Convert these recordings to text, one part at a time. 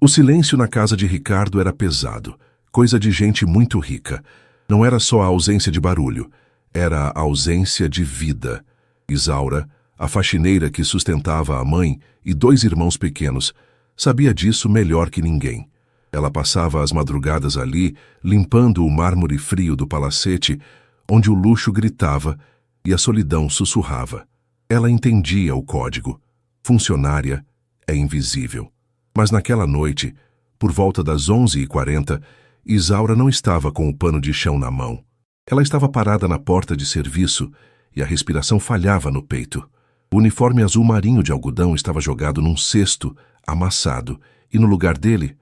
O silêncio na casa de Ricardo era pesado, coisa de gente muito rica. Não era só a ausência de barulho, era a ausência de vida. Isaura, a faxineira que sustentava a mãe e 2 irmãos pequenos, sabia disso melhor que ninguém. Ela passava as madrugadas ali, limpando o mármore frio do palacete, onde o luxo gritava e a solidão sussurrava. Ela entendia o código. Funcionária é invisível. Mas naquela noite, por volta das 11h40, Isaura não estava com o pano de chão na mão. Ela estava parada na porta de serviço e a respiração falhava no peito. O uniforme azul marinho de algodão estava jogado num cesto, amassado, e no lugar dele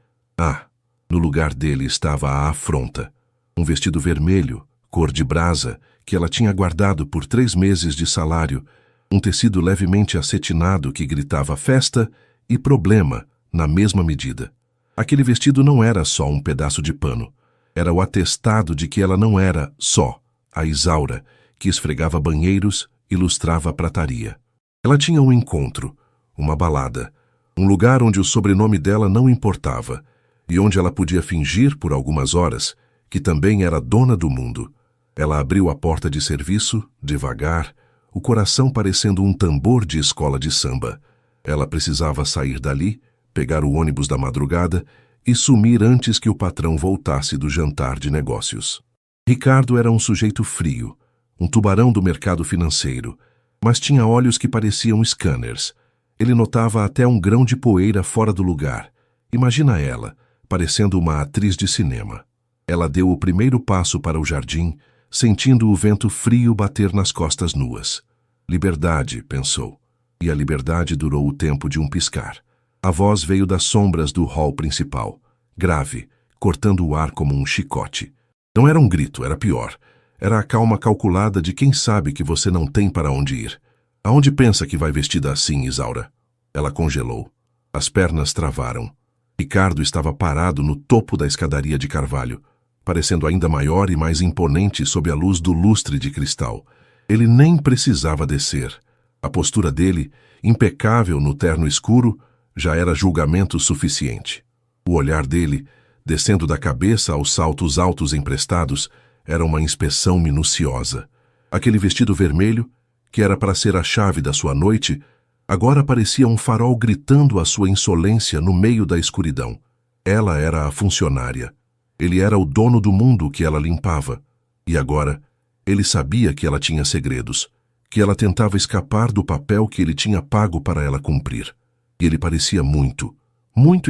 estava a afronta. Um vestido vermelho, cor de brasa, que ela tinha guardado por 3 meses de salário, um tecido levemente acetinado que gritava festa e problema na mesma medida. Aquele vestido não era só um pedaço de pano. Era o atestado de que ela não era só a Isaura, que esfregava banheiros e lustrava a prataria. Ela tinha um encontro, uma balada, um lugar onde o sobrenome dela não importava e onde ela podia fingir por algumas horas que também era dona do mundo. Ela abriu a porta de serviço, devagar, o coração parecendo um tambor de escola de samba. Ela precisava sair dali, pegar o ônibus da madrugada e sumir antes que o patrão voltasse do jantar de negócios. Ricardo era um sujeito frio, um tubarão do mercado financeiro, mas tinha olhos que pareciam scanners. Ele notava até um grão de poeira fora do lugar. Imagina ela, parecendo uma atriz de cinema. Ela deu o primeiro passo para o jardim, sentindo o vento frio bater nas costas nuas. Liberdade, pensou. E a liberdade durou o tempo de um piscar. A voz veio das sombras do hall principal, grave, cortando o ar como um chicote. Não era um grito, era pior. Era a calma calculada de quem sabe que você não tem para onde ir. Aonde pensa que vai vestida assim, Isaura? Ela congelou. As pernas travaram. Ricardo estava parado no topo da escadaria de carvalho, parecendo ainda maior e mais imponente sob a luz do lustre de cristal. Ele nem precisava descer. A postura dele, impecável no terno escuro, já era julgamento suficiente. O olhar dele, descendo da cabeça aos saltos altos emprestados, era uma inspeção minuciosa. Aquele vestido vermelho, que era para ser a chave da sua noite, agora parecia um farol gritando a sua insolência no meio da escuridão. Ela era a funcionária. Ele era o dono do mundo que ela limpava. E agora, ele sabia que ela tinha segredos, que ela tentava escapar do papel que ele tinha pago para ela cumprir. E ele parecia muito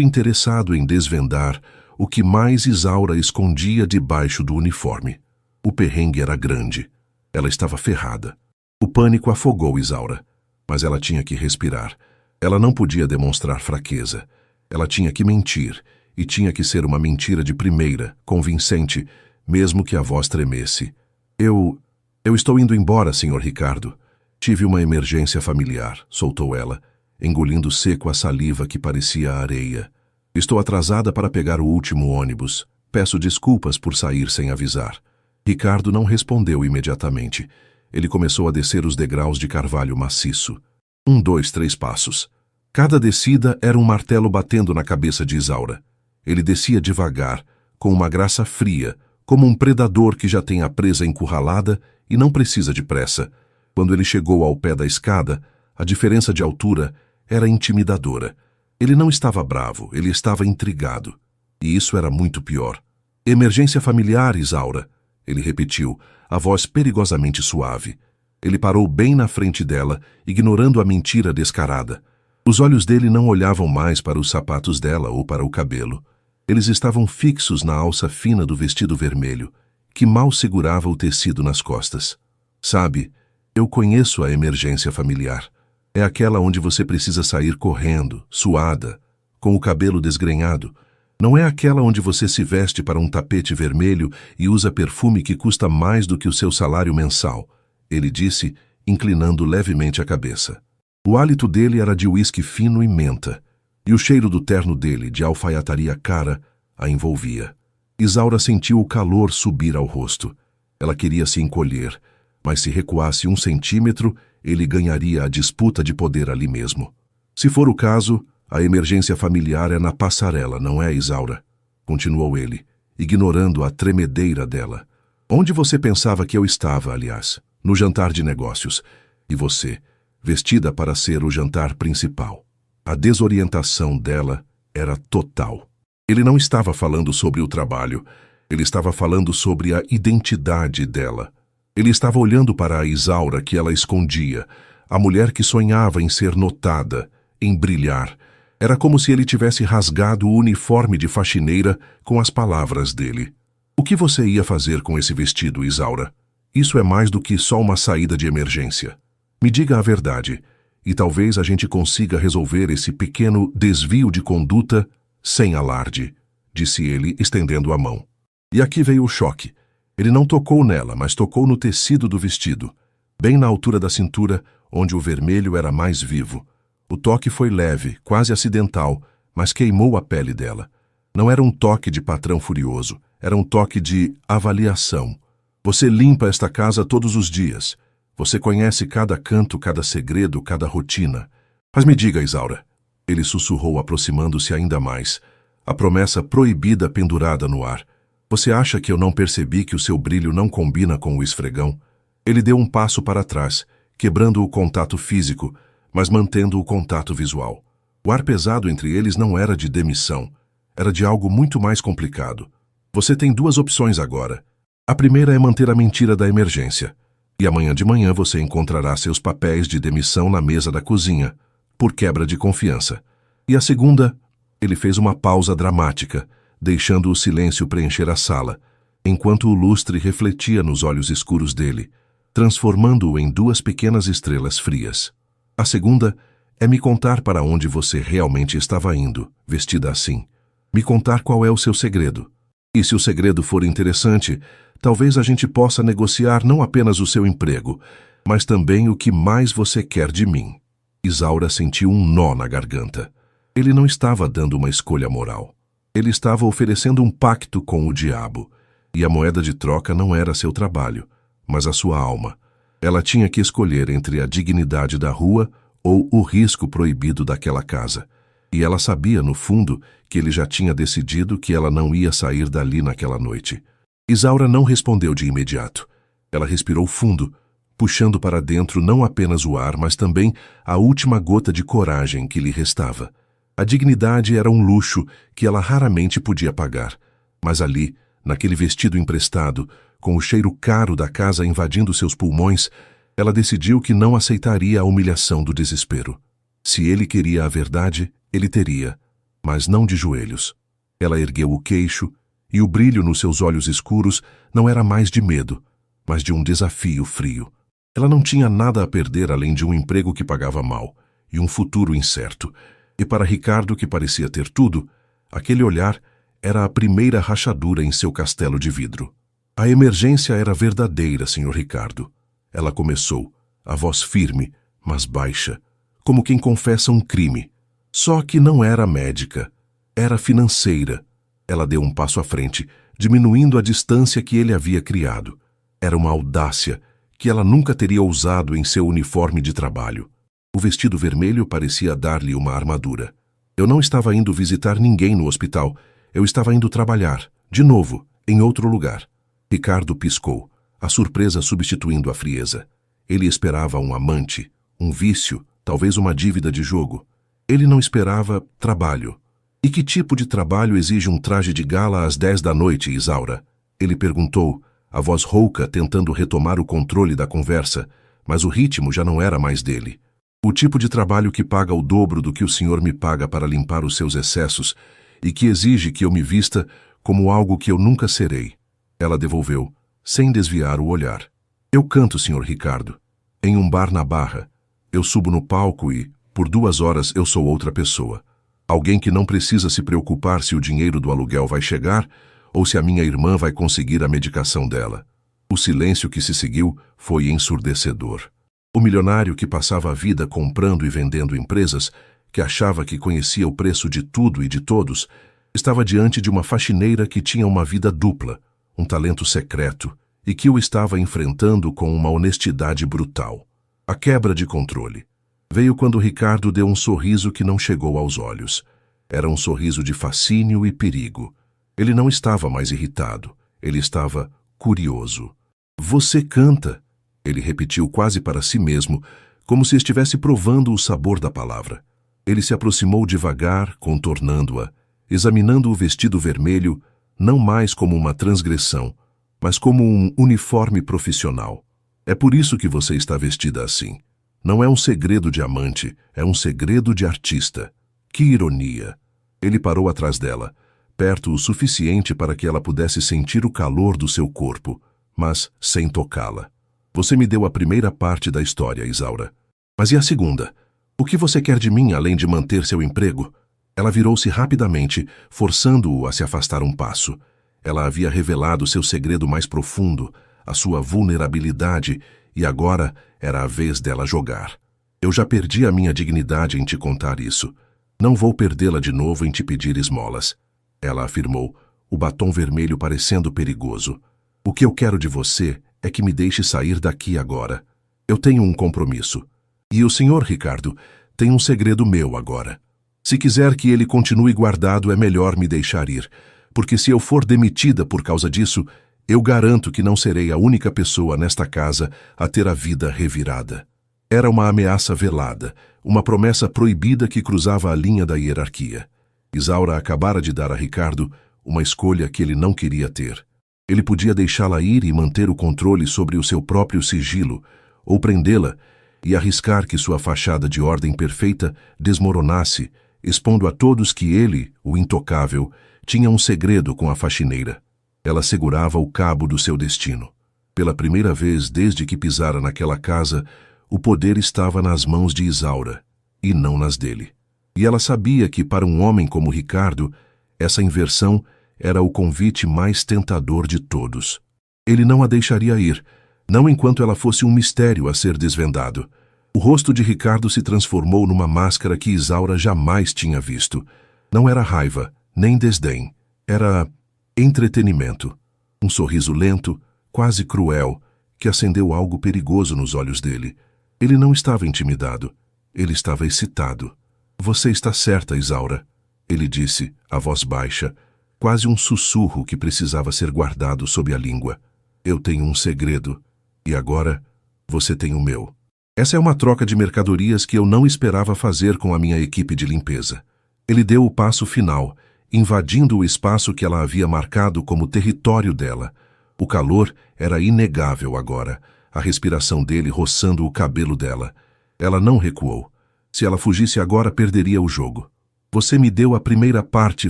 interessado em desvendar o que mais Isaura escondia debaixo do uniforme. O perrengue era grande. Ela estava ferrada. O pânico afogou Isaura, mas ela tinha que respirar. Ela não podia demonstrar fraqueza. Ela tinha que mentir, e tinha que ser uma mentira de primeira, convincente, mesmo que a voz tremesse. Eu estou indo embora, Sr. Ricardo. Tive uma emergência familiar, soltou ela, engolindo seco a saliva que parecia areia. Estou atrasada para pegar o último ônibus. Peço desculpas por sair sem avisar. Ricardo não respondeu imediatamente. Ele começou a descer os degraus de carvalho maciço. 1, 2, 3 passos. Cada descida era um martelo batendo na cabeça de Isaura. Ele descia devagar, com uma graça fria, como um predador que já tem a presa encurralada e não precisa de pressa. Quando ele chegou ao pé da escada, a diferença de altura era intimidadora. Ele não estava bravo, ele estava intrigado. E isso era muito pior. Emergência familiar, Isaura, ele repetiu, a voz perigosamente suave. Ele parou bem na frente dela, ignorando a mentira descarada. Os olhos dele não olhavam mais para os sapatos dela ou para o cabelo. Eles estavam fixos na alça fina do vestido vermelho, que mal segurava o tecido nas costas. Sabe, eu conheço a emergência familiar. É aquela onde você precisa sair correndo, suada, com o cabelo desgrenhado. Não é aquela onde você se veste para um tapete vermelho e usa perfume que custa mais do que o seu salário mensal, ele disse, inclinando levemente a cabeça. O hálito dele era de uísque fino e menta, e o cheiro do terno dele, de alfaiataria cara, a envolvia. Isaura sentiu o calor subir ao rosto. Ela queria se encolher, mas se recuasse 1 centímetro, ele ganharia a disputa de poder ali mesmo. Se for o caso, A emergência familiar é na passarela, não é, Isaura? Continuou ele, ignorando a tremedeira dela. Onde você pensava que eu estava, aliás? No jantar de negócios. E você, vestida para ser o jantar principal. A desorientação dela era total. Ele não estava falando sobre o trabalho. Ele estava falando sobre a identidade dela. Ele estava olhando para a Isaura que ela escondia, a mulher que sonhava em ser notada, em brilhar. Era como se ele tivesse rasgado o uniforme de faxineira com as palavras dele. O que você ia fazer com esse vestido, Isaura? Isso é mais do que só uma saída de emergência. Me diga a verdade, e talvez a gente consiga resolver esse pequeno desvio de conduta sem alarde, disse ele, estendendo a mão. E aqui veio o choque. Ele não tocou nela, mas tocou no tecido do vestido, bem na altura da cintura, onde o vermelho era mais vivo. O toque foi leve, quase acidental, mas queimou a pele dela. Não era um toque de patrão furioso, era um toque de avaliação. Você limpa esta casa todos os dias. Você conhece cada canto, cada segredo, cada rotina. Mas me diga, Isaura, ele sussurrou, aproximando-se ainda mais, a promessa proibida pendurada no ar. Você acha que eu não percebi que o seu brilho não combina com o esfregão? Ele deu um passo para trás, quebrando o contato físico, mas mantendo o contato visual. O ar pesado entre eles não era de demissão, era de algo muito mais complicado. Você tem duas opções agora. A primeira é manter a mentira da emergência, e amanhã de manhã você encontrará seus papéis de demissão na mesa da cozinha, por quebra de confiança. E a segunda, ele fez uma pausa dramática, deixando o silêncio preencher a sala, enquanto o lustre refletia nos olhos escuros dele, transformando-o em duas pequenas estrelas frias. A segunda é me contar para onde você realmente estava indo, vestida assim. Me contar qual é o seu segredo. E se o segredo for interessante, talvez a gente possa negociar não apenas o seu emprego, mas também o que mais você quer de mim. Isaura sentiu um nó na garganta. Ele não estava dando uma escolha moral. Ele estava oferecendo um pacto com o diabo, e a moeda de troca não era seu trabalho, mas a sua alma. Ela tinha que escolher entre a dignidade da rua ou o risco proibido daquela casa. E ela sabia, no fundo, que ele já tinha decidido que ela não ia sair dali naquela noite. Isaura não respondeu de imediato. Ela respirou fundo, puxando para dentro não apenas o ar, mas também a última gota de coragem que lhe restava. A dignidade era um luxo que ela raramente podia pagar. Mas ali, naquele vestido emprestado, com o cheiro caro da casa invadindo seus pulmões, ela decidiu que não aceitaria a humilhação do desespero. Se ele queria a verdade, ele teria, mas não de joelhos. Ela ergueu o queixo, e o brilho nos seus olhos escuros não era mais de medo, mas de um desafio frio. Ela não tinha nada a perder além de um emprego que pagava mal e um futuro incerto. E para Ricardo, que parecia ter tudo, aquele olhar era a primeira rachadura em seu castelo de vidro. A emergência era verdadeira, Sr. Ricardo. Ela começou, a voz firme, mas baixa, como quem confessa um crime. Só que não era médica, era financeira. Ela deu um passo à frente, diminuindo a distância que ele havia criado. Era uma audácia que ela nunca teria ousado em seu uniforme de trabalho. O vestido vermelho parecia dar-lhe uma armadura. Eu não estava indo visitar ninguém no hospital. Eu estava indo trabalhar, de novo, em outro lugar. Ricardo piscou, a surpresa substituindo a frieza. Ele esperava um amante, um vício, talvez uma dívida de jogo. Ele não esperava trabalho. E que tipo de trabalho exige um traje de gala às 10 da noite, Isaura? Ele perguntou, a voz rouca tentando retomar o controle da conversa, mas o ritmo já não era mais dele. O tipo de trabalho que paga o dobro do que o senhor me paga para limpar os seus excessos e que exige que eu me vista como algo que eu nunca serei. Ela devolveu, sem desviar o olhar. Eu canto, Sr. Ricardo. Em um bar na Barra. Eu subo no palco e, por 2 horas, eu sou outra pessoa. Alguém que não precisa se preocupar se o dinheiro do aluguel vai chegar ou se a minha irmã vai conseguir a medicação dela. O silêncio que se seguiu foi ensurdecedor. O milionário que passava a vida comprando e vendendo empresas, que achava que conhecia o preço de tudo e de todos, estava diante de uma faxineira que tinha uma vida dupla, um talento secreto, e que o estava enfrentando com uma honestidade brutal. A quebra de controle. Veio quando Ricardo deu um sorriso que não chegou aos olhos. Era um sorriso de fascínio e perigo. Ele não estava mais irritado. Ele estava curioso. Você canta, ele repetiu quase para si mesmo, como se estivesse provando o sabor da palavra. Ele se aproximou devagar, contornando-a, examinando o vestido vermelho, não mais como uma transgressão, mas como um uniforme profissional. É por isso que você está vestida assim. Não é um segredo de amante, é um segredo de artista. Que ironia! Ele parou atrás dela, perto o suficiente para que ela pudesse sentir o calor do seu corpo, mas sem tocá-la. Você me deu a primeira parte da história, Isaura. Mas e a segunda? O que você quer de mim além de manter seu emprego? Ela virou-se rapidamente, forçando-o a se afastar um passo. Ela havia revelado seu segredo mais profundo, a sua vulnerabilidade, e agora era a vez dela jogar. Eu já perdi a minha dignidade em te contar isso. Não vou perdê-la de novo em te pedir esmolas. Ela afirmou, o batom vermelho parecendo perigoso. O que eu quero de você é que me deixe sair daqui agora. Eu tenho um compromisso. E o senhor, Ricardo, tem um segredo meu agora. Se quiser que ele continue guardado, é melhor me deixar ir, porque se eu for demitida por causa disso, eu garanto que não serei a única pessoa nesta casa a ter a vida revirada. Era uma ameaça velada, uma promessa proibida que cruzava a linha da hierarquia. Isaura acabara de dar a Ricardo uma escolha que ele não queria ter. Ele podia deixá-la ir e manter o controle sobre o seu próprio sigilo, ou prendê-la e arriscar que sua fachada de ordem perfeita desmoronasse, expondo a todos que ele, o intocável, tinha um segredo com a faxineira. Ela segurava o cabo do seu destino. Pela primeira vez desde que pisara naquela casa, o poder estava nas mãos de Isaura, e não nas dele. E ela sabia que, para um homem como Ricardo, essa inversão era o convite mais tentador de todos. Ele não a deixaria ir, não enquanto ela fosse um mistério a ser desvendado. O rosto de Ricardo se transformou numa máscara que Isaura jamais tinha visto. Não era raiva, nem desdém. Era entretenimento. Um sorriso lento, quase cruel, que acendeu algo perigoso nos olhos dele. Ele não estava intimidado. Ele estava excitado. Você está certa, Isaura, ele disse, a voz baixa, quase um sussurro que precisava ser guardado sob a língua. Eu tenho um segredo, e agora você tem o meu. Essa é uma troca de mercadorias que eu não esperava fazer com a minha equipe de limpeza. Ele deu o passo final, invadindo o espaço que ela havia marcado como território dela. O calor era inegável agora, a respiração dele roçando o cabelo dela. Ela não recuou. Se ela fugisse agora, perderia o jogo. Você me deu a primeira parte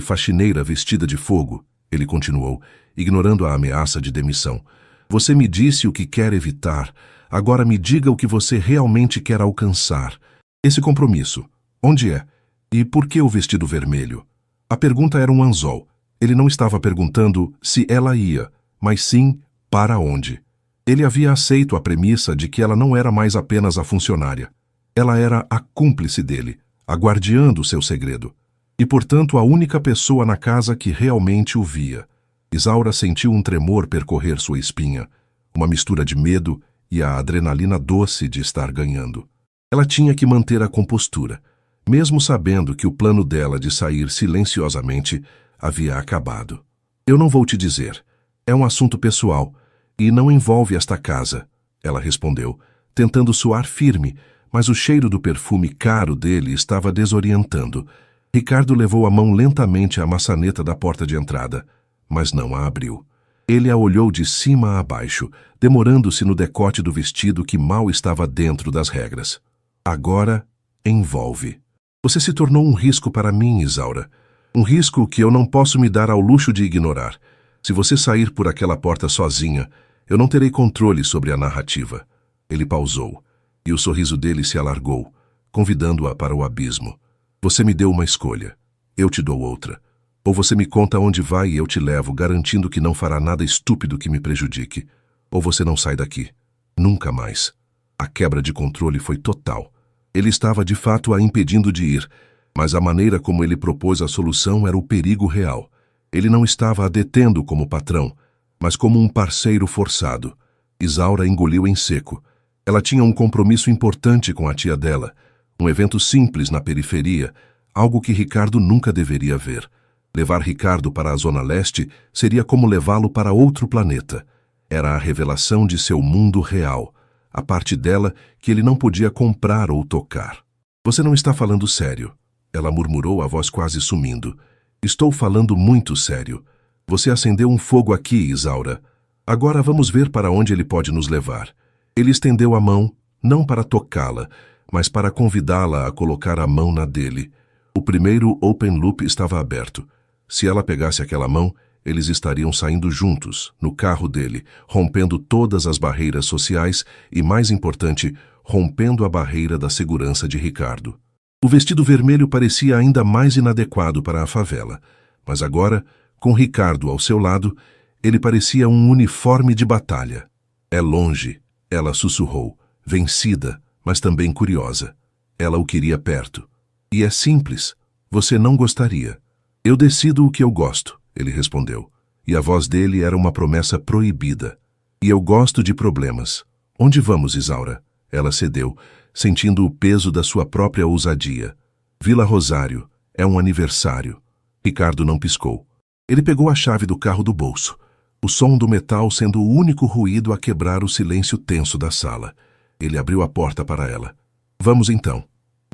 faxineira vestida de fogo, ele continuou, ignorando a ameaça de demissão. Você me disse o que quer evitar. Agora me diga o que você realmente quer alcançar. Esse compromisso, onde é? E por que o vestido vermelho? A pergunta era um anzol. Ele não estava perguntando se ela ia, mas sim para onde. Ele havia aceito a premissa de que ela não era mais apenas a funcionária. Ela era a cúmplice dele, a guardiã do seu segredo. E, portanto, a única pessoa na casa que realmente o via. Isaura sentiu um tremor percorrer sua espinha, uma mistura de medo e a adrenalina doce de estar ganhando. Ela tinha que manter a compostura, mesmo sabendo que o plano dela de sair silenciosamente havia acabado. Eu não vou te dizer. É um assunto pessoal e não envolve esta casa, ela respondeu, tentando soar firme, mas o cheiro do perfume caro dele estava desorientando. Ricardo levou a mão lentamente à maçaneta da porta de entrada, mas não a abriu. Ele a olhou de cima a baixo, demorando-se no decote do vestido que mal estava dentro das regras. Agora, envolve. Você se tornou um risco para mim, Isaura. Um risco que eu não posso me dar ao luxo de ignorar. Se você sair por aquela porta sozinha, eu não terei controle sobre a narrativa. Ele pausou, e o sorriso dele se alargou, convidando-a para o abismo. Você me deu uma escolha. Eu te dou outra. Ou você me conta onde vai e eu te levo, garantindo que não fará nada estúpido que me prejudique. Ou você não sai daqui. Nunca mais. A quebra de controle foi total. Ele estava de fato a impedindo de ir, mas a maneira como ele propôs a solução era o perigo real. Ele não estava a detendo como patrão, mas como um parceiro forçado. Isaura engoliu em seco. Ela tinha um compromisso importante com a tia dela, Um evento simples na periferia, algo que Ricardo nunca deveria ver. Levar Ricardo para a Zona Leste seria como levá-lo para outro planeta. Era a revelação de seu mundo real, a parte dela que ele não podia comprar ou tocar. Você não está falando sério, ela murmurou, a voz quase sumindo. Estou falando muito sério. Você acendeu um fogo aqui, Isaura. Agora vamos ver para onde ele pode nos levar. Ele estendeu a mão, não para tocá-la, mas para convidá-la a colocar a mão na dele. O primeiro open loop estava aberto. Se ela pegasse aquela mão, eles estariam saindo juntos, no carro dele, rompendo todas as barreiras sociais e, mais importante, rompendo a barreira da segurança de Ricardo. O vestido vermelho parecia ainda mais inadequado para a favela, mas agora, com Ricardo ao seu lado, ele parecia um uniforme de batalha. É longe, ela sussurrou, vencida, mas também curiosa. Ela o queria perto. E é simples, você não gostaria. Eu decido o que eu gosto, ele respondeu. E a voz dele era uma promessa proibida. E eu gosto de problemas. Onde vamos, Isaura? Ela cedeu, sentindo o peso da sua própria ousadia. Vila Rosário. É um aniversário. Ricardo não piscou. Ele pegou a chave do carro do bolso, o som do metal sendo o único ruído a quebrar o silêncio tenso da sala. Ele abriu a porta para ela. Vamos então.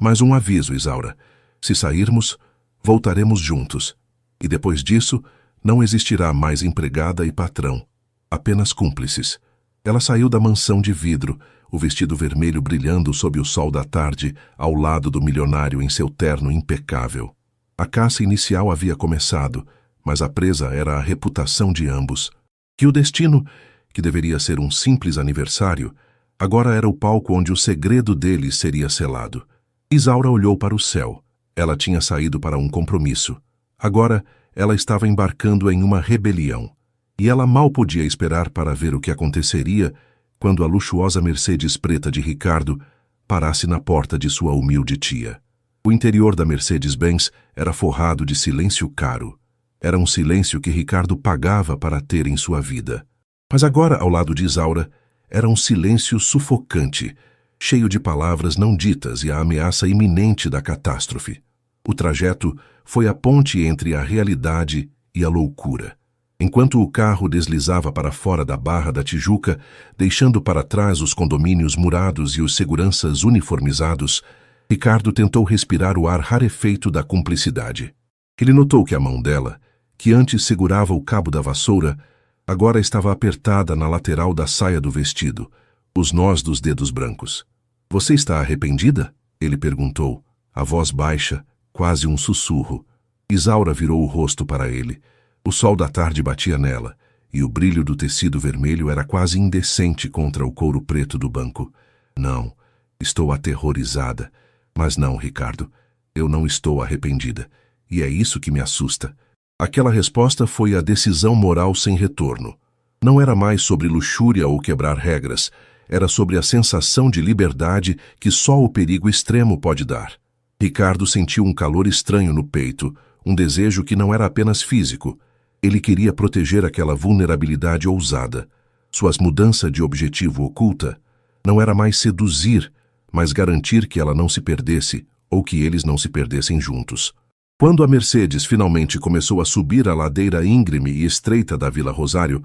Mais um aviso, Isaura. Se sairmos, voltaremos juntos. E depois disso, não existirá mais empregada e patrão. Apenas cúmplices. Ela saiu da mansão de vidro, o vestido vermelho brilhando sob o sol da tarde, ao lado do milionário em seu terno impecável. A caça inicial havia começado, mas a presa era a reputação de ambos. Que o destino, que deveria ser um simples aniversário, agora era o palco onde o segredo deles seria selado. Isaura olhou para o céu. Ela tinha saído para um compromisso. Agora, ela estava embarcando em uma rebelião. E ela mal podia esperar para ver o que aconteceria quando a luxuosa Mercedes preta de Ricardo parasse na porta de sua humilde tia. O interior da Mercedes-Benz era forrado de silêncio caro. Era um silêncio que Ricardo pagava para ter em sua vida. Mas agora, ao lado de Isaura, era um silêncio sufocante, cheio de palavras não ditas e a ameaça iminente da catástrofe. O trajeto foi a ponte entre a realidade e a loucura. Enquanto o carro deslizava para fora da Barra da Tijuca, deixando para trás os condomínios murados e os seguranças uniformizados, Ricardo tentou respirar o ar rarefeito da cumplicidade. Ele notou que a mão dela, que antes segurava o cabo da vassoura, agora estava apertada na lateral da saia do vestido, os nós dos dedos brancos. Você está arrependida? Ele perguntou, a voz baixa, quase um sussurro. Isaura virou o rosto para ele. O sol da tarde batia nela, e o brilho do tecido vermelho era quase indecente contra o couro preto do banco. Não, estou aterrorizada. Mas não, Ricardo, eu não estou arrependida. E é isso que me assusta. Aquela resposta foi a decisão moral sem retorno. Não era mais sobre luxúria ou quebrar regras, era sobre a sensação de liberdade que só o perigo extremo pode dar. Ricardo sentiu um calor estranho no peito, um desejo que não era apenas físico. Ele queria proteger aquela vulnerabilidade ousada. Sua mudança de objetivo oculta não era mais seduzir, mas garantir que ela não se perdesse ou que eles não se perdessem juntos. Quando a Mercedes finalmente começou a subir a ladeira íngreme e estreita da Vila Rosário,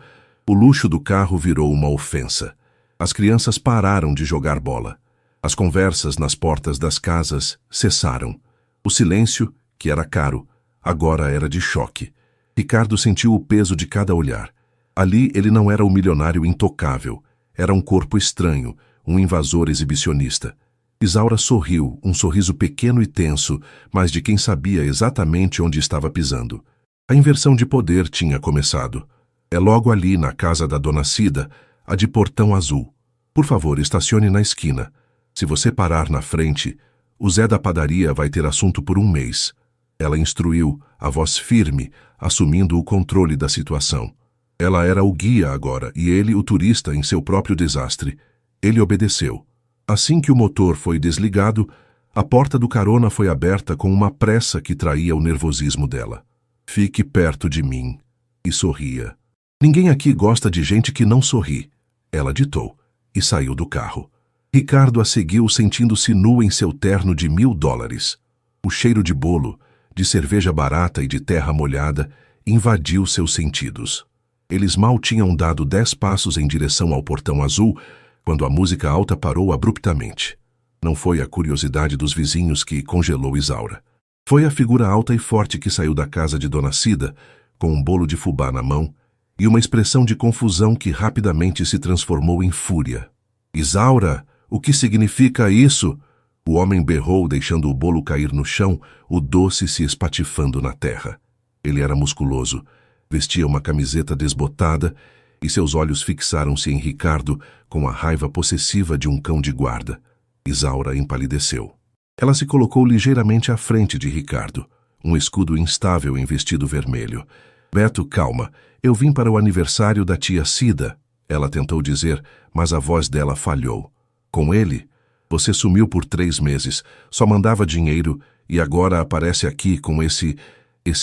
o luxo do carro virou uma ofensa. As crianças pararam de jogar bola. As conversas nas portas das casas cessaram. O silêncio, que era caro, agora era de choque. Ricardo sentiu o peso de cada olhar. Ali ele não era o milionário intocável. Era um corpo estranho, um invasor exibicionista. Isaura sorriu, um sorriso pequeno e tenso, mas de quem sabia exatamente onde estava pisando. A inversão de poder tinha começado. É logo ali, na casa da Dona Cida, a de Portão Azul. Por favor, estacione na esquina. Se você parar na frente, o Zé da padaria vai ter assunto por um mês. Ela instruiu, a voz firme, assumindo o controle da situação. Ela era o guia agora, e ele o turista em seu próprio desastre. Ele obedeceu. Assim que o motor foi desligado, a porta do carona foi aberta com uma pressa que traía o nervosismo dela. Fique perto de mim. E sorria. Ninguém aqui gosta de gente que não sorri. Ela ditou, e saiu do carro. Ricardo a seguiu sentindo-se nu em seu terno de $1000. O cheiro de bolo, de cerveja barata e de terra molhada invadiu seus sentidos. Eles mal tinham dado 10 passos em direção ao portão azul quando a música alta parou abruptamente. Não foi a curiosidade dos vizinhos que congelou Isaura. Foi a figura alta e forte que saiu da casa de Dona Cida, com um bolo de fubá na mão e uma expressão de confusão que rapidamente se transformou em fúria. "Isaura, o que significa isso?" O homem berrou, deixando o bolo cair no chão, o doce se espatifando na terra. Ele era musculoso, vestia uma camiseta desbotada e seus olhos fixaram-se em Ricardo com a raiva possessiva de um cão de guarda. Isaura empalideceu. Ela se colocou ligeiramente à frente de Ricardo, um escudo instável em vestido vermelho. "Beto, calma. Eu vim para o aniversário da tia Cida", ela tentou dizer, mas a voz dela falhou. "Com ele? Você sumiu por 3 meses, só mandava dinheiro e agora aparece aqui com esse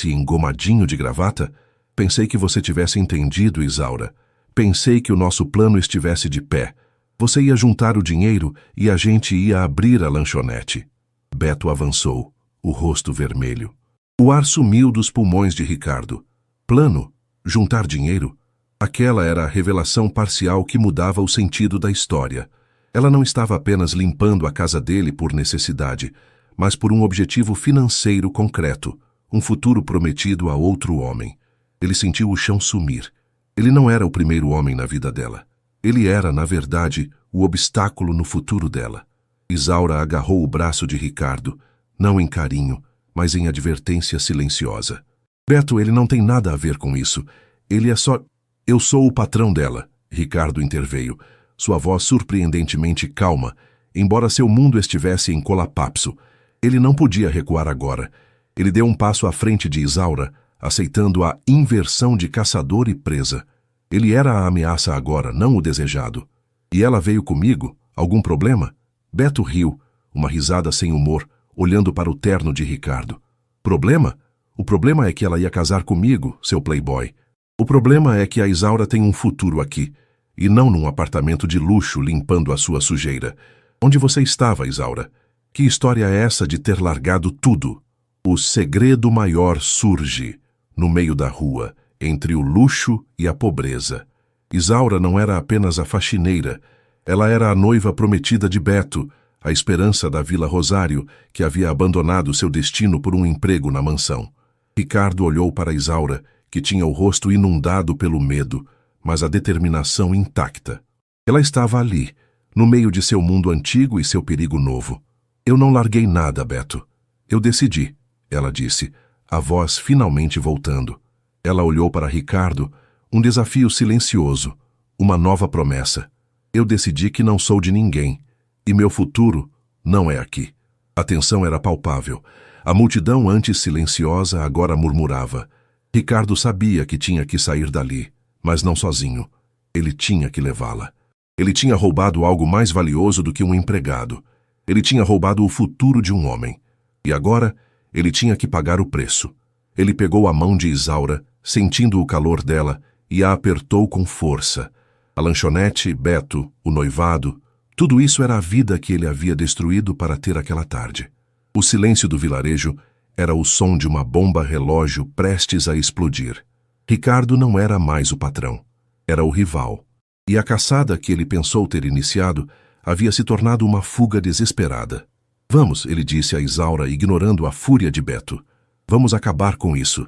engomadinho de gravata? Pensei que você tivesse entendido, Isaura. Pensei que o nosso plano estivesse de pé. Você ia juntar o dinheiro e a gente ia abrir a lanchonete." Beto avançou, o rosto vermelho. O ar sumiu dos pulmões de Ricardo. Plano? Juntar dinheiro? Aquela era a revelação parcial que mudava o sentido da história. Ela não estava apenas limpando a casa dele por necessidade, mas por um objetivo financeiro concreto, um futuro prometido a outro homem. Ele sentiu o chão sumir. Ele não era o primeiro homem na vida dela. Ele era, na verdade, o obstáculo no futuro dela. Isaura agarrou o braço de Ricardo, não em carinho, mas em advertência silenciosa. "Beto, ele não tem nada a ver com isso. Ele é só... Eu sou o patrão dela", Ricardo interveio, sua voz surpreendentemente calma, embora seu mundo estivesse em colapso. Ele não podia recuar agora. Ele deu um passo à frente de Isaura, aceitando a inversão de caçador e presa. Ele era a ameaça agora, não o desejado. "E ela veio comigo? Algum problema?" Beto riu, uma risada sem humor, olhando para o terno de Ricardo. "Problema? O problema é que ela ia casar comigo, seu playboy. O problema é que a Isaura tem um futuro aqui, e não num apartamento de luxo limpando a sua sujeira. Onde você estava, Isaura? Que história é essa de ter largado tudo?" O segredo maior surge, no meio da rua, entre o luxo e a pobreza. Isaura não era apenas a faxineira, ela era a noiva prometida de Beto, a esperança da Vila Rosário, que havia abandonado seu destino por um emprego na mansão. Ricardo olhou para Isaura, que tinha o rosto inundado pelo medo, mas a determinação intacta. Ela estava ali, no meio de seu mundo antigo e seu perigo novo. "Eu não larguei nada, Beto. Eu decidi", ela disse, a voz finalmente voltando. Ela olhou para Ricardo, um desafio silencioso, uma nova promessa. "Eu decidi que não sou de ninguém, e meu futuro não é aqui." A tensão era palpável. A multidão antes silenciosa agora murmurava. Ricardo sabia que tinha que sair dali, mas não sozinho. Ele tinha que levá-la. Ele tinha roubado algo mais valioso do que um empregado. Ele tinha roubado o futuro de um homem. E agora, ele tinha que pagar o preço. Ele pegou a mão de Isaura, sentindo o calor dela, e a apertou com força. A lanchonete, Beto, o noivado, tudo isso era a vida que ele havia destruído para ter aquela tarde. O silêncio do vilarejo era o som de uma bomba-relógio prestes a explodir. Ricardo não era mais o patrão. Era o rival. E a caçada que ele pensou ter iniciado havia se tornado uma fuga desesperada. "Vamos", ele disse a Isaura, ignorando a fúria de Beto. "Vamos acabar com isso."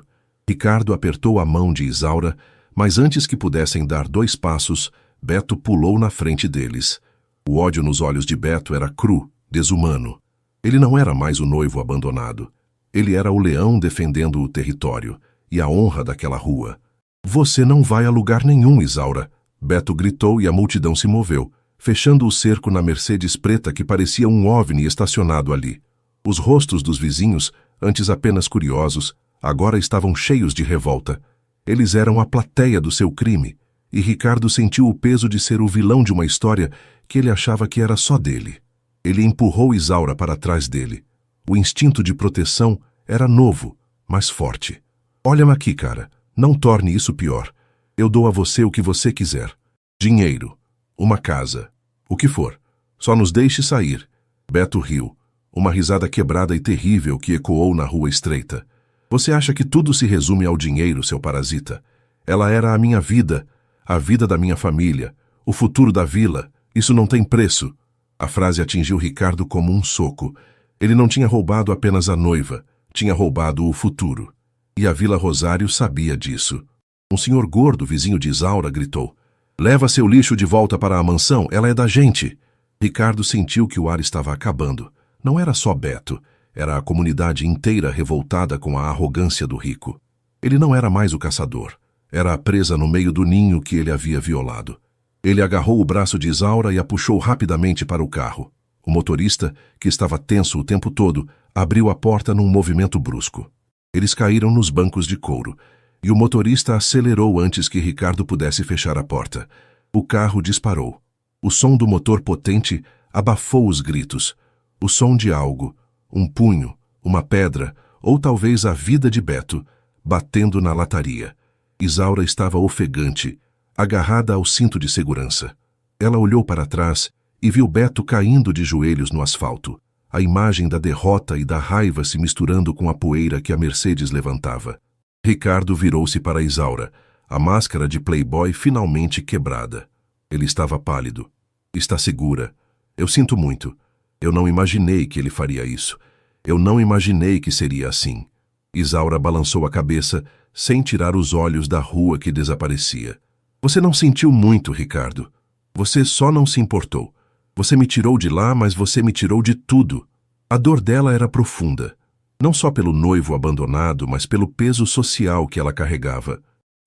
Ricardo apertou a mão de Isaura, mas antes que pudessem dar 2 passos, Beto pulou na frente deles. O ódio nos olhos de Beto era cru, desumano. Ele não era mais o noivo abandonado. Ele era o leão defendendo o território e a honra daquela rua. "Você não vai a lugar nenhum, Isaura", Beto gritou e a multidão se moveu, fechando o cerco na Mercedes preta que parecia um OVNI estacionado ali. Os rostos dos vizinhos, antes apenas curiosos, agora estavam cheios de revolta. Eles eram a plateia do seu crime, e Ricardo sentiu o peso de ser o vilão de uma história que ele achava que era só dele. Ele empurrou Isaura para trás dele. O instinto de proteção era novo, mas forte. "Olha-me aqui, cara. Não torne isso pior. Eu dou a você o que você quiser. Dinheiro, uma casa, o que for. Só nos deixe sair. Beto riu. Uma risada quebrada e terrível que ecoou na rua estreita. Você acha que tudo se resume ao dinheiro, seu parasita? Ela era a minha vida, a vida da minha família, o futuro da vila. Isso não tem preço. A frase atingiu Ricardo como um soco. Ele não tinha roubado apenas a noiva, tinha roubado o futuro. E a Vila Rosário sabia disso. Um senhor gordo, vizinho de Isaura, gritou: "Leva seu lixo de volta para a mansão, ela é da gente." Ricardo sentiu que o ar estava acabando. Não era só Beto, era a comunidade inteira revoltada com a arrogância do rico. Ele não era mais o caçador, era a presa no meio do ninho que ele havia violado. Ele agarrou o braço de Isaura e a puxou rapidamente para o carro. O motorista, que estava tenso o tempo todo, abriu a porta num movimento brusco. Eles caíram nos bancos de couro, e o motorista acelerou antes que Ricardo pudesse fechar a porta. O carro disparou. O som do motor potente abafou os gritos. O som de algo, um punho, uma pedra, ou talvez a vida de Beto, batendo na lataria. Isaura estava ofegante, agarrada ao cinto de segurança. Ela olhou para trás e viu Beto caindo de joelhos no asfalto, a imagem da derrota e da raiva se misturando com a poeira que a Mercedes levantava. Ricardo virou-se para Isaura, a máscara de playboy finalmente quebrada. Ele estava pálido. "Está segura. Eu sinto muito. Eu não imaginei que ele faria isso. Eu não imaginei que seria assim." Isaura balançou a cabeça, sem tirar os olhos da rua que desaparecia. "Você não sentiu muito, Ricardo. Você só não se importou. Você me tirou de lá, mas você me tirou de tudo." A dor dela era profunda. Não só pelo noivo abandonado, mas pelo peso social que ela carregava.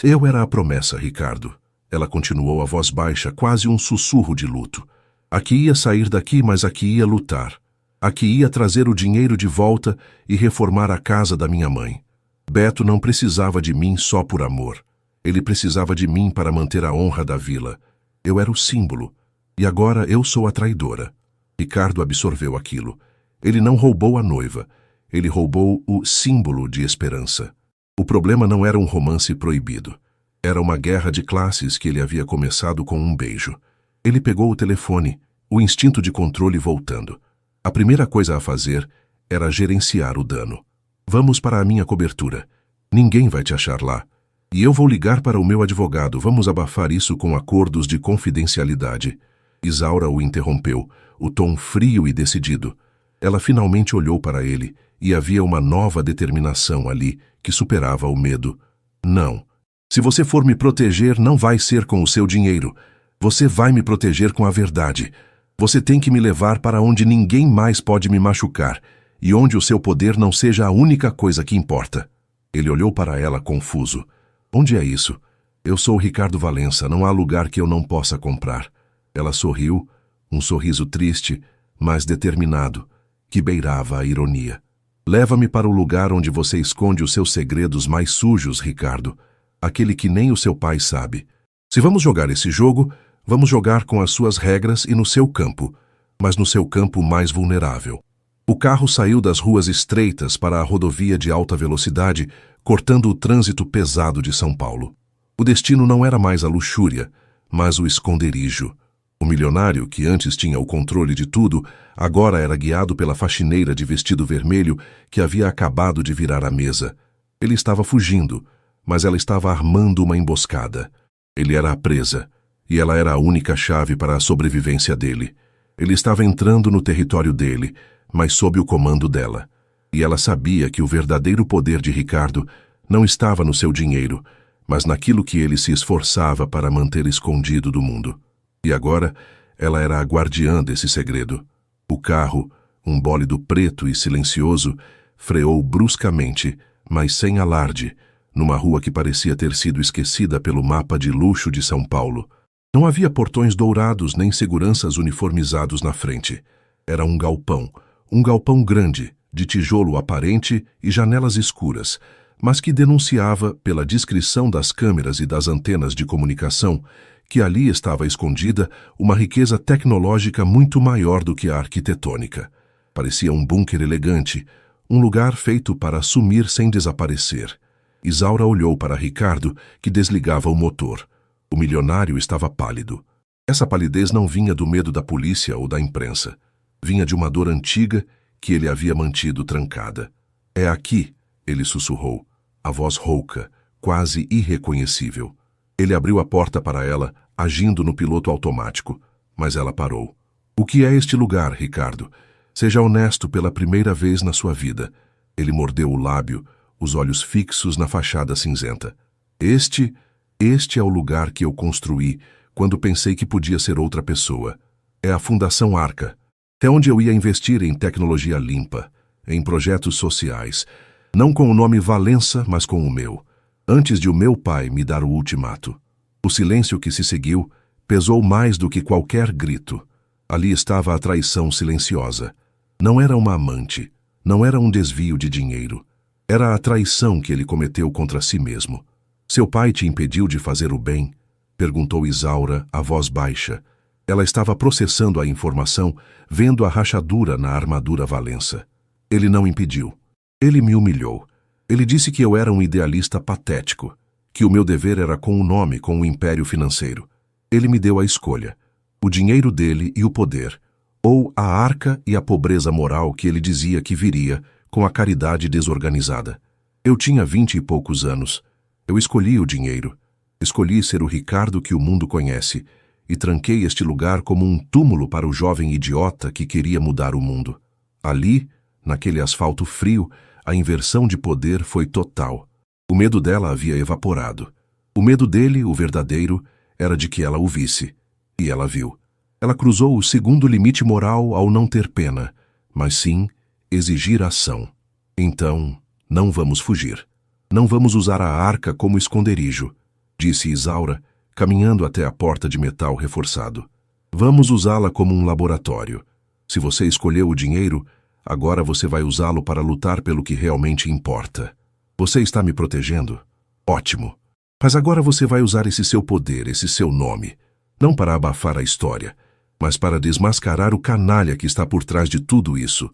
"Eu era a promessa, Ricardo." Ela continuou a voz baixa, quase um sussurro de luto. "Aqui ia sair daqui, mas aqui ia lutar. Aqui ia trazer o dinheiro de volta e reformar a casa da minha mãe. Beto não precisava de mim só por amor. Ele precisava de mim para manter a honra da vila. Eu era o símbolo. E agora eu sou a traidora." Ricardo absorveu aquilo. Ele não roubou a noiva. Ele roubou o símbolo de esperança. O problema não era um romance proibido. Era uma guerra de classes que ele havia começado com um beijo. Ele pegou o telefone, o instinto de controle voltando. A primeira coisa a fazer era gerenciar o dano. "Vamos para a minha cobertura. Ninguém vai te achar lá. E eu vou ligar para o meu advogado. Vamos abafar isso com acordos de confidencialidade." Isaura o interrompeu, o tom frio e decidido. Ela finalmente olhou para ele, e havia uma nova determinação ali, que superava o medo. "Não. Se você for me proteger, não vai ser com o seu dinheiro. Você vai me proteger com a verdade. Você tem que me levar para onde ninguém mais pode me machucar, e onde o seu poder não seja a única coisa que importa." Ele olhou para ela confuso. "Onde é isso?" "Eu sou Ricardo Valença, não há lugar que eu não possa comprar." Ela sorriu, um sorriso triste, mas determinado, que beirava a ironia. "Leva-me para o lugar onde você esconde os seus segredos mais sujos, Ricardo. Aquele que nem o seu pai sabe. Se vamos jogar esse jogo, vamos jogar com as suas regras e no seu campo, mas no seu campo mais vulnerável." O carro saiu das ruas estreitas para a rodovia de alta velocidade, cortando o trânsito pesado de São Paulo. O destino não era mais a luxúria, mas o esconderijo. O milionário, que antes tinha o controle de tudo, agora era guiado pela faxineira de vestido vermelho que havia acabado de virar a mesa. Ele estava fugindo, mas ela estava armando uma emboscada. Ele era a presa, e ela era a única chave para a sobrevivência dele. Ele estava entrando no território dele, mas sob o comando dela. E ela sabia que o verdadeiro poder de Ricardo não estava no seu dinheiro, mas naquilo que ele se esforçava para manter escondido do mundo. E agora, ela era a guardiã desse segredo. O carro, um bólido preto e silencioso, freou bruscamente, mas sem alarde, numa rua que parecia ter sido esquecida pelo mapa de luxo de São Paulo. Não havia portões dourados nem seguranças uniformizados na frente. Era um galpão grande, de tijolo aparente e janelas escuras, mas que denunciava, pela descrição das câmeras e das antenas de comunicação, que ali estava escondida uma riqueza tecnológica muito maior do que a arquitetônica. Parecia um bunker elegante, um lugar feito para sumir sem desaparecer. Isaura olhou para Ricardo, que desligava o motor. O milionário estava pálido. Essa palidez não vinha do medo da polícia ou da imprensa. Vinha de uma dor antiga que ele havia mantido trancada. É aqui, ele sussurrou, a voz rouca, quase irreconhecível. Ele abriu a porta para ela, agindo no piloto automático, mas ela parou. O que é este lugar, Ricardo? Seja honesto pela primeira vez na sua vida. Ele mordeu o lábio, os olhos fixos na fachada cinzenta. Este é o lugar que eu construí quando pensei que podia ser outra pessoa. É a Fundação Arca. É onde eu ia investir em tecnologia limpa, em projetos sociais, não com o nome Valença, mas com o meu, antes de o meu pai me dar o ultimato. O silêncio que se seguiu pesou mais do que qualquer grito. Ali estava a traição silenciosa. Não era uma amante, não era um desvio de dinheiro. Era a traição que ele cometeu contra si mesmo. Seu pai te impediu de fazer o bem? Perguntou Isaura, a voz baixa. Ela estava processando a informação, vendo a rachadura na armadura Valença. Ele não impediu. Ele me humilhou. Ele disse que eu era um idealista patético, que o meu dever era com o nome, com o império financeiro. Ele me deu a escolha, o dinheiro dele e o poder, ou a arca e a pobreza moral que ele dizia que viria com a caridade desorganizada. Eu tinha 20 e poucos anos. Eu escolhi o dinheiro. Escolhi ser o Ricardo que o mundo conhece, e tranquei este lugar como um túmulo para o jovem idiota que queria mudar o mundo. Ali, naquele asfalto frio, a inversão de poder foi total. O medo dela havia evaporado. O medo dele, o verdadeiro, era de que ela o visse. E ela viu. Ela cruzou o segundo limite moral ao não ter pena, mas sim exigir ação. Então, não vamos fugir. Não vamos usar a arca como esconderijo, disse Isaura, caminhando até a porta de metal reforçado. Vamos usá-la como um laboratório. Se você escolheu o dinheiro, agora você vai usá-lo para lutar pelo que realmente importa. Você está me protegendo? Ótimo. Mas agora você vai usar esse seu poder, esse seu nome, não para abafar a história, mas para desmascarar o canalha que está por trás de tudo isso.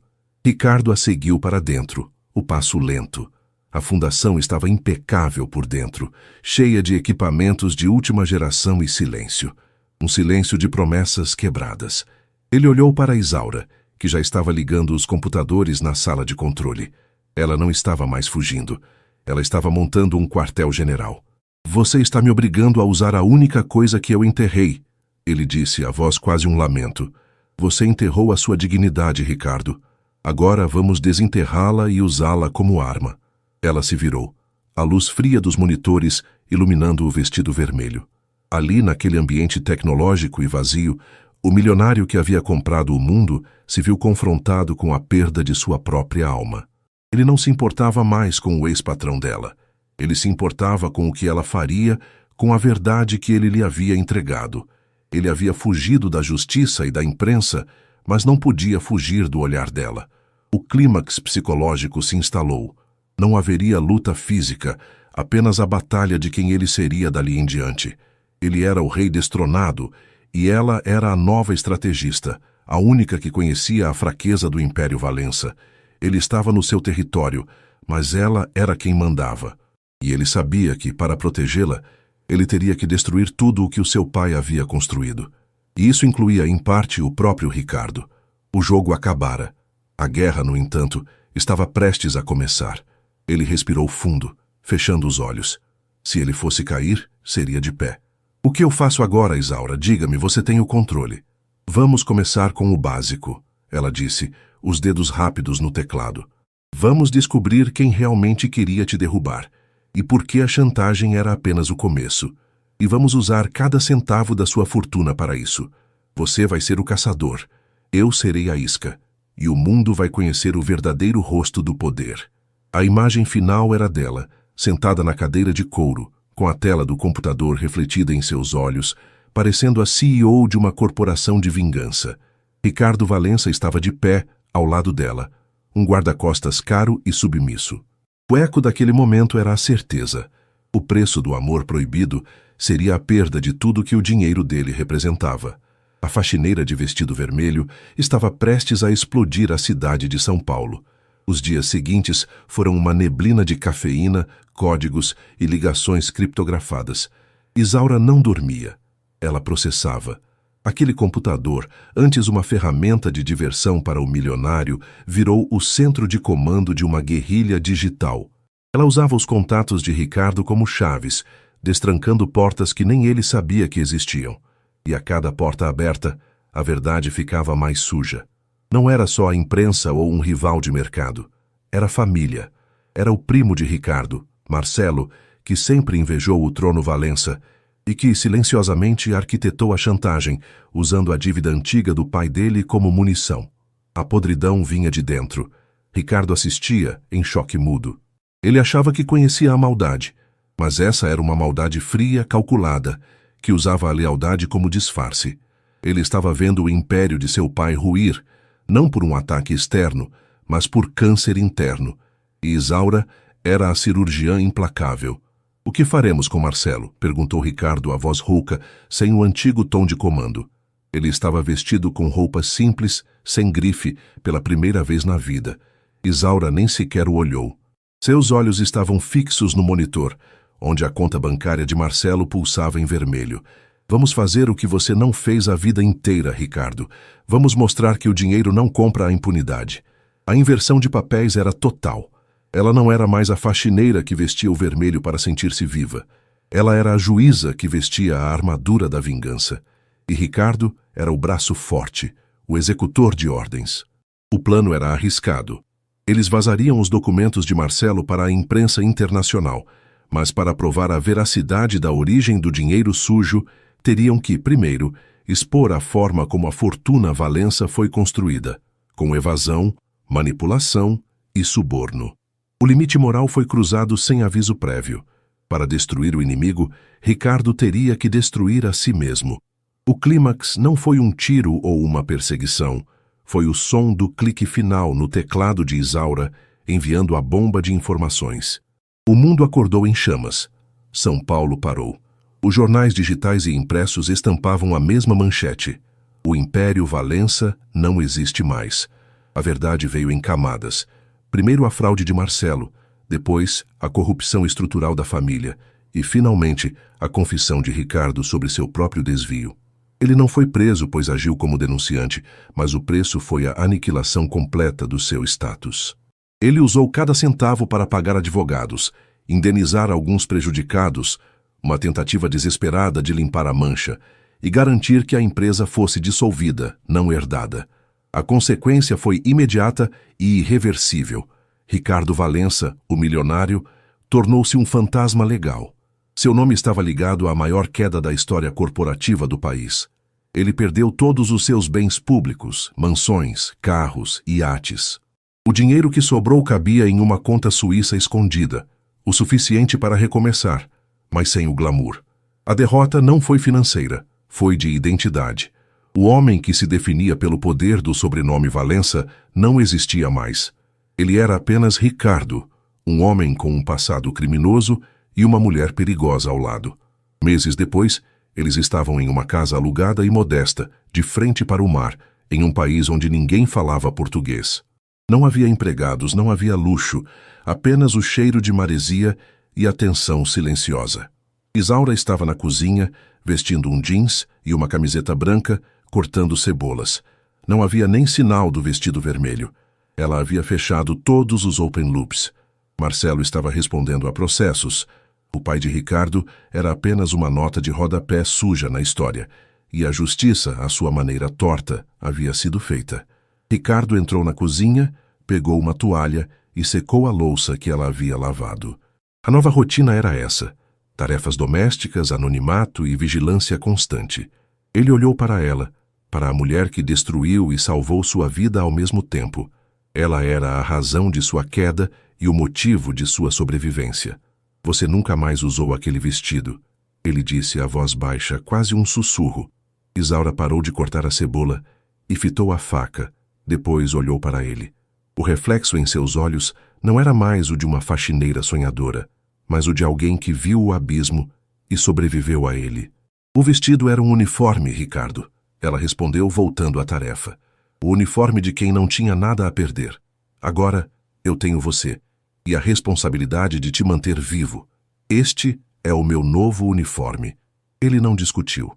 Ricardo a seguiu para dentro, o passo lento. A fundação estava impecável por dentro, cheia de equipamentos de última geração e silêncio. Um silêncio de promessas quebradas. Ele olhou para Isaura, que já estava ligando os computadores na sala de controle. Ela não estava mais fugindo. Ela estava montando um quartel-general. Você está me obrigando a usar a única coisa que eu enterrei, ele disse, a voz quase um lamento. Você enterrou a sua dignidade, Ricardo. Agora vamos desenterrá-la e usá-la como arma. Ela se virou, a luz fria dos monitores iluminando o vestido vermelho. Ali, naquele ambiente tecnológico e vazio, o milionário que havia comprado o mundo se viu confrontado com a perda de sua própria alma. Ele não se importava mais com o ex-patrão dela. Ele se importava com o que ela faria, com a verdade que ele lhe havia entregado. Ele havia fugido da justiça e da imprensa, mas não podia fugir do olhar dela. O clímax psicológico se instalou. Não haveria luta física, apenas a batalha de quem ele seria dali em diante. Ele era o rei destronado, e ela era a nova estrategista, a única que conhecia a fraqueza do Império Valença. Ele estava no seu território, mas ela era quem mandava. E ele sabia que, para protegê-la, ele teria que destruir tudo o que o seu pai havia construído. E isso incluía, em parte, o próprio Ricardo. O jogo acabara. A guerra, no entanto, estava prestes a começar. Ele respirou fundo, fechando os olhos. Se ele fosse cair, seria de pé. O que eu faço agora, Isaura? Diga-me, você tem o controle. Vamos começar com o básico, ela disse, os dedos rápidos no teclado. Vamos descobrir quem realmente queria te derrubar. E por que a chantagem era apenas o começo. E vamos usar cada centavo da sua fortuna para isso. Você vai ser o caçador. Eu serei a isca. E o mundo vai conhecer o verdadeiro rosto do poder. A imagem final era dela, sentada na cadeira de couro, com a tela do computador refletida em seus olhos, parecendo a CEO de uma corporação de vingança. Ricardo Valença estava de pé, ao lado dela, um guarda-costas caro e submisso. O eco daquele momento era a certeza. O preço do amor proibido seria a perda de tudo que o dinheiro dele representava. A faxineira de vestido vermelho estava prestes a explodir a cidade de São Paulo. Os dias seguintes foram uma neblina de cafeína, códigos e ligações criptografadas. Isaura não dormia. Ela processava. Aquele computador, antes uma ferramenta de diversão para o milionário, virou o centro de comando de uma guerrilha digital. Ela usava os contatos de Ricardo como chaves, destrancando portas que nem ele sabia que existiam. E a cada porta aberta, a verdade ficava mais suja. Não era só a imprensa ou um rival de mercado. Era a família. Era o primo de Ricardo, Marcelo, que sempre invejou o trono Valença e que silenciosamente arquitetou a chantagem, usando a dívida antiga do pai dele como munição. A podridão vinha de dentro. Ricardo assistia, em choque mudo. Ele achava que conhecia a maldade, mas essa era uma maldade fria, calculada, que usava a lealdade como disfarce. Ele estava vendo o império de seu pai ruir, não por um ataque externo, mas por câncer interno. E Isaura era a cirurgiã implacável. "O que faremos com Marcelo?" perguntou Ricardo, a voz rouca, sem o antigo tom de comando. Ele estava vestido com roupas simples, sem grife, pela primeira vez na vida. Isaura nem sequer o olhou. Seus olhos estavam fixos no monitor, onde a conta bancária de Marcelo pulsava em vermelho. "Vamos fazer o que você não fez a vida inteira, Ricardo. Vamos mostrar que o dinheiro não compra a impunidade." A inversão de papéis era total. Ela não era mais a faxineira que vestia o vermelho para sentir-se viva. Ela era a juíza que vestia a armadura da vingança. E Ricardo era o braço forte, o executor de ordens. O plano era arriscado. Eles vazariam os documentos de Marcelo para a imprensa internacional, mas para provar a veracidade da origem do dinheiro sujo, teriam que, primeiro, expor a forma como a fortuna Valença foi construída, com evasão, manipulação e suborno. O limite moral foi cruzado sem aviso prévio. Para destruir o inimigo, Ricardo teria que destruir a si mesmo. O clímax não foi um tiro ou uma perseguição. Foi o som do clique final no teclado de Isaura, enviando a bomba de informações. O mundo acordou em chamas. São Paulo parou. Os jornais digitais e impressos estampavam a mesma manchete. O Império Valença não existe mais. A verdade veio em camadas. Primeiro a fraude de Marcelo, depois a corrupção estrutural da família e, finalmente, a confissão de Ricardo sobre seu próprio desvio. Ele não foi preso pois agiu como denunciante, mas o preço foi a aniquilação completa do seu status. Ele usou cada centavo para pagar advogados, indenizar alguns prejudicados, uma tentativa desesperada de limpar a mancha e garantir que a empresa fosse dissolvida, não herdada. A consequência foi imediata e irreversível. Ricardo Valença, o milionário, tornou-se um fantasma legal. Seu nome estava ligado à maior queda da história corporativa do país. Ele perdeu todos os seus bens públicos, mansões, carros, iates. O dinheiro que sobrou cabia em uma conta suíça escondida, o suficiente para recomeçar, mas sem o glamour. A derrota não foi financeira, foi de identidade. O homem que se definia pelo poder do sobrenome Valença não existia mais. Ele era apenas Ricardo, um homem com um passado criminoso e uma mulher perigosa ao lado. Meses depois, eles estavam em uma casa alugada e modesta, de frente para o mar, em um país onde ninguém falava português. Não havia empregados, não havia luxo, apenas o cheiro de maresia e a tensão silenciosa. Isaura estava na cozinha, vestindo um jeans e uma camiseta branca, cortando cebolas. Não havia nem sinal do vestido vermelho. Ela havia fechado todos os open loops. Marcelo estava respondendo a processos. O pai de Ricardo era apenas uma nota de rodapé suja na história, e a justiça, à sua maneira torta, havia sido feita. Ricardo entrou na cozinha, pegou uma toalha e secou a louça que ela havia lavado. A nova rotina era essa: tarefas domésticas, anonimato e vigilância constante. Ele olhou para ela, para a mulher que destruiu e salvou sua vida ao mesmo tempo. Ela era a razão de sua queda e o motivo de sua sobrevivência. "Você nunca mais usou aquele vestido", ele disse a voz baixa, quase um sussurro. Isaura parou de cortar a cebola e fitou a faca, depois olhou para ele. O reflexo em seus olhos não era mais o de uma faxineira sonhadora, mas o de alguém que viu o abismo e sobreviveu a ele. "O vestido era um uniforme, Ricardo", ela respondeu, voltando à tarefa. "O uniforme de quem não tinha nada a perder. Agora eu tenho você e a responsabilidade de te manter vivo. Este é o meu novo uniforme." Ele não discutiu.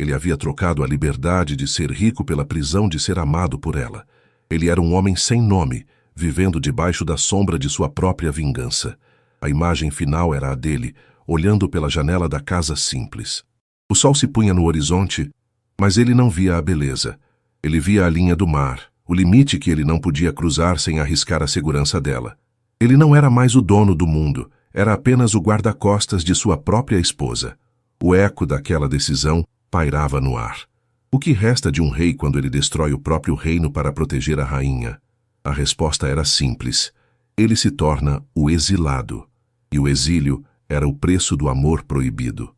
Ele havia trocado a liberdade de ser rico pela prisão de ser amado por ela. Ele era um homem sem nome, vivendo debaixo da sombra de sua própria vingança. A imagem final era a dele, olhando pela janela da casa simples. O sol se punha no horizonte, mas ele não via a beleza. Ele via a linha do mar, o limite que ele não podia cruzar sem arriscar a segurança dela. Ele não era mais o dono do mundo, era apenas o guarda-costas de sua própria esposa. O eco daquela decisão pairava no ar. O que resta de um rei quando ele destrói o próprio reino para proteger a rainha? A resposta era simples. Ele se torna o exilado. E o exílio era o preço do amor proibido.